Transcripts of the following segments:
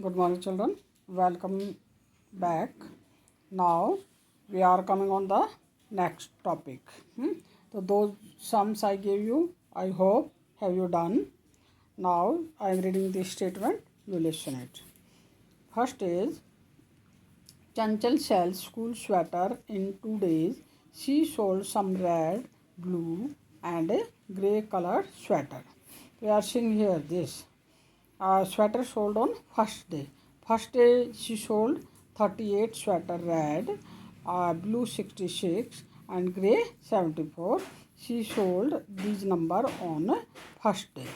Good morning, children. Welcome back. Now we are coming on the next topic. So those sums I gave you, I hope have you done. Now I am reading the statement. You listen it. First is Chanchal sells school sweater in 2 days. She sold some red, blue, and a grey colored sweater. We are seeing here this. Sweater sold on first day. First day she sold 38 sweater red, blue 66 and grey 74. She sold these number on first day.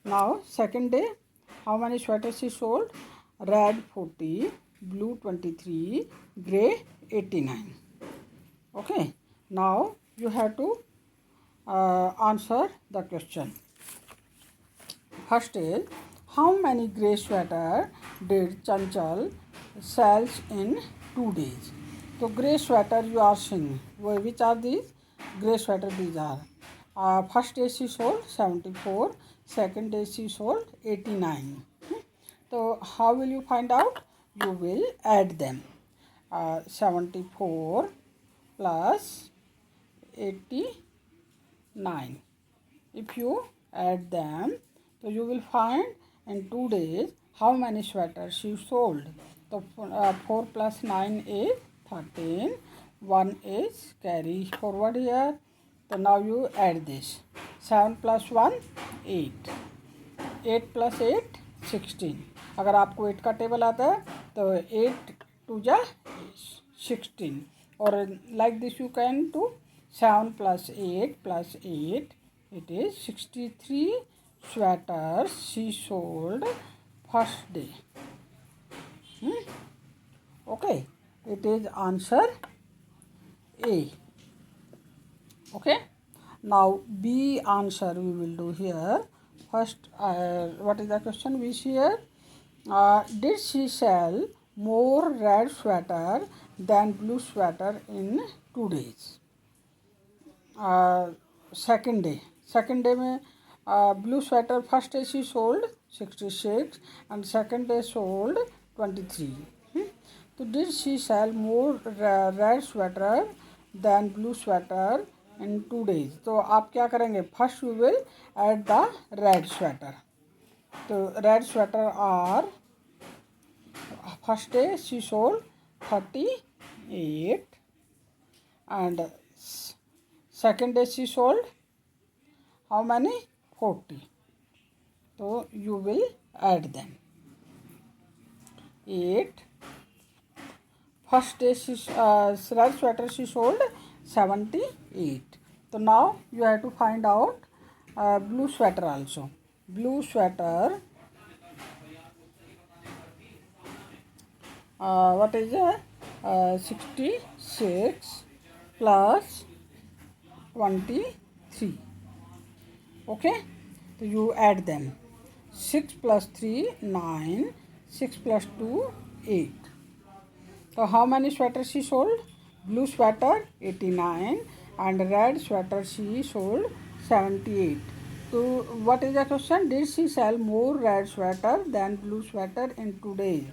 Now second day, how many sweaters she sold? Red 40, blue 23, grey 89. Okay. Now you have to answer the question. First is, how many grey sweater did Chanchal sells in 2 days? So grey sweater you are seeing. Which are these? Grey sweater these are. First day she sold 74. Second day she sold 89. So how will you find out? You will add them. 74 plus 89. If you add them, so you will find in 2 days how many sweaters she sold. So 4 plus 9 is 13. 1 is carry forward here. So now you add this. 7 plus 1 8. 8 plus 8 16. अगर आपको 8 का table आता है तो 8 2 जा 16 और like this you can do 7 plus 8 plus 8. It is 63 sweaters she sold first day. Okay, it is answer A. Okay, now B answer we will do here. First, what is the question we see here? Did she sell more red sweater than blue sweater in 2 days? Second day में blue sweater first day she sold 66 and second day sold 23. So did she sell more red sweater than blue sweater in 2 days? तो आप क्या करेंगे? First you will add the red sweater. तो red sweater are first day she sold 38 and second day she sold how many? 40. So you will add them. 8. First day she red sweater she sold 78. So now you have to find out blue sweater also. Blue sweater what is it? 66 plus 23. Okay, so you add them. 6 plus 3 9. 6 plus 2 8. So how many sweaters she sold? Blue sweater 89 and red sweater she sold 78. So what is the question? Did she sell more red sweater than blue sweater in 2 days?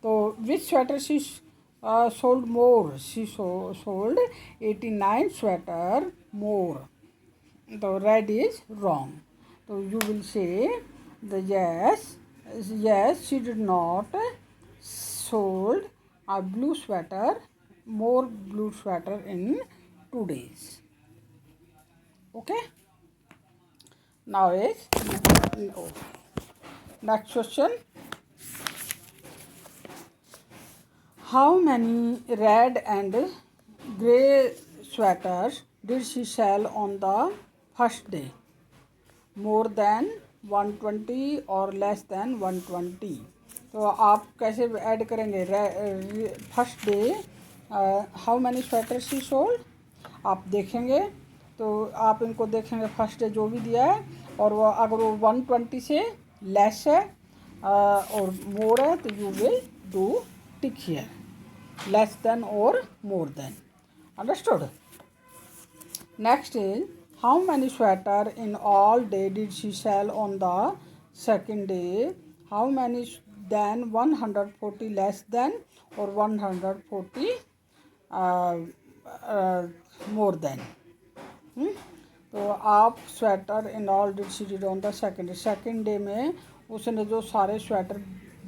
So which sweater she sold more? She sold 89 sweater more. The red is wrong. So you will say the yes she did not sold a blue sweater more blue sweater in 2 days. Okay. Now is next question. How many red and grey sweaters did she sell on the first day? More than 120 or less than 120. तो आप कैसे add करेंगे? First day how many sweater she sold आप देखेंगे तो आप इनको देखेंगे फर्स्ट डे जो भी दिया है और वो अगर वो 120 से लेस है और मोर है तो you will do tick here less than or more than. Understood. Next is how many sweater in all day did she sell on the second day? How many than 140 less than or 140 more than. तो आप sweater in all did on the second day में उसने जो सारे sweater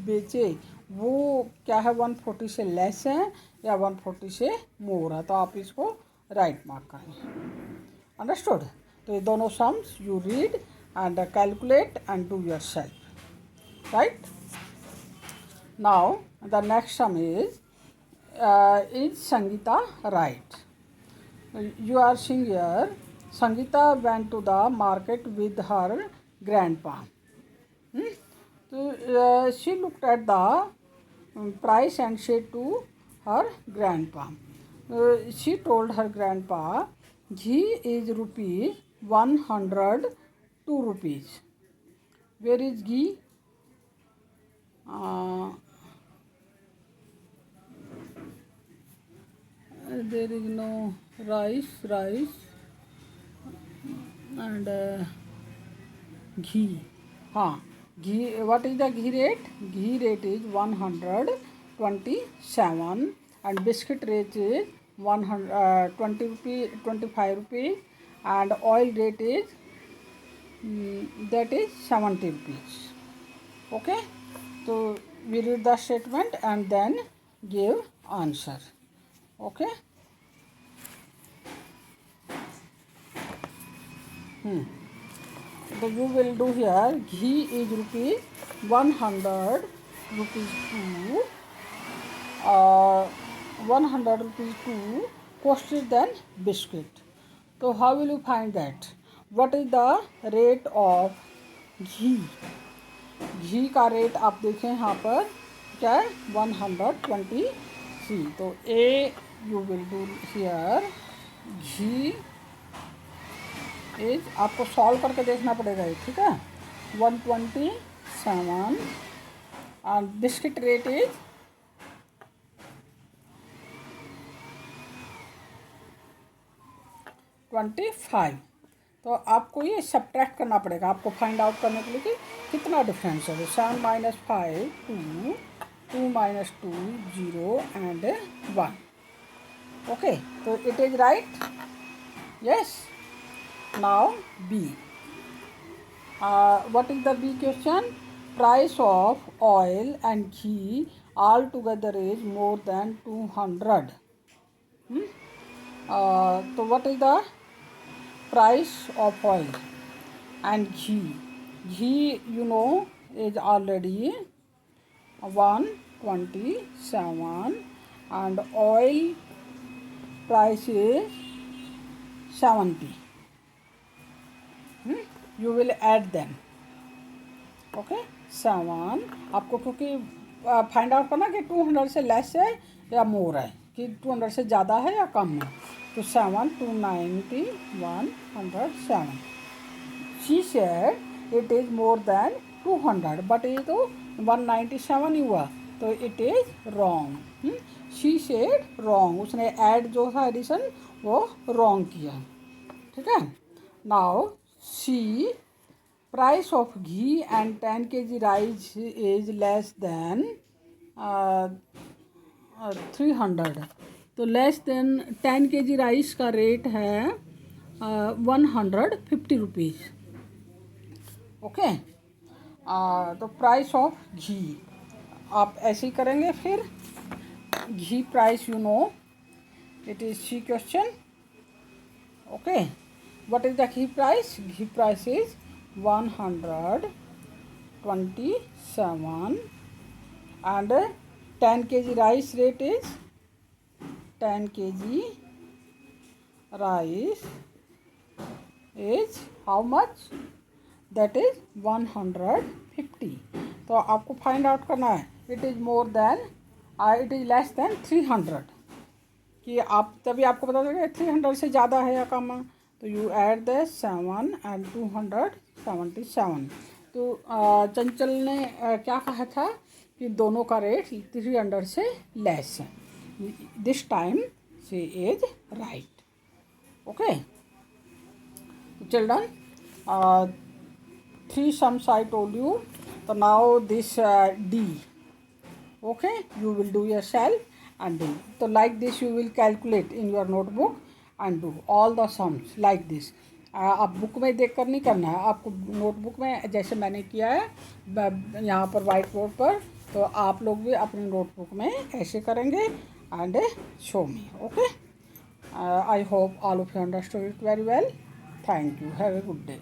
बेचे वो क्या है 140 से लेस है या 140 से मोर है, तो आप इसको राइट मार्क करें। अंडरस्टूड? तो ये दोनों sums you read and calculate and do your self, right? Now the next sum is Sangeeta right? You are seeing here, Sangeeta went to the market with her grandpa. So she looked at the price and said to her grandpa. She told her grandpa, ghee is rupees 102 rupees. Where is ghee? There is no rice and ghee. Ghee. What is the ghee rate? Ghee rate is 127 and biscuit rate is 120 rupee, 25 rupees, and oil rate is that is 70 rupees. Okay, so we read the statement and then give answer. Okay. So you will do here, ghee is rupees 100 rupees 2, 100 rupees 2 costlier than biscuit. So how will you find that? What is the rate of ghee? घी का rate आप देखें यहाँ पर क्या है 123. तो A you will do here, ghee is आपको solve करके देखना पड़ेगा, ठीक है, 127 and biscuit rate is 25. तो आपको ये सब्ट्रैक्ट करना पड़ेगा, आपको फाइंड आउट करने के लिए कि कितना डिफरेंस है। 7 - 5 2, 2 - 2 0 and 1. ओके, तो it is right, yes. Now B, what is the B question? Price of oil and ghee all together is more than 200. So what is the price of oil and ghee? Ghee you know is already 127 and oil price is 70. You will add them. Okay, 7 आपको क्योंकि find out करना कि 200 से less है या मोर है, कि 200 से ज़्यादा है या कम है। तो 7 290 107. She said it is more than 200 but ये तो 197 ही हुआ, तो it is wrong. She said wrong, उसने ऐड जो था एडिशन वो रॉन्ग किया, ठीक है। Now see, price of ghee and 10 kg rice is less than 300. तो लेस देन 10 kg राइस का रेट है 150 रुपीज़। ओके, तो प्राइस ऑफ घी आप ऐसे ही करेंगे। फिर ghee price you know it is C question. Okay, what is the ghee price? Ghee price is 127 and 10 kg rice rate is 10 kg rice is how much? That is 150. तो आपको find out करना है it is more than it is less than 300, कि आप तभी आपको पता चलेगा 300 से ज़्यादा है या कम है। तो यू ऐड द 7 and 277. तो चंचल ने क्या कहा था कि दोनों का रेट 300 से लेस है। This time she is right. Okay children, 3 sums I told you. So now this D. Okay, you will do your shall and do. So like this you will calculate in your notebook and do all the sums like this. आप book में देख कर नहीं करना है, आपको notebook में जैसे मैंने किया है यहाँ पर वाइट बोर्ड पर, तो आप लोग भी अपनी नोटबुक में ऐसे करेंगे and show me. Okay, I hope all of you understood it very well. Thank you. Have a good day.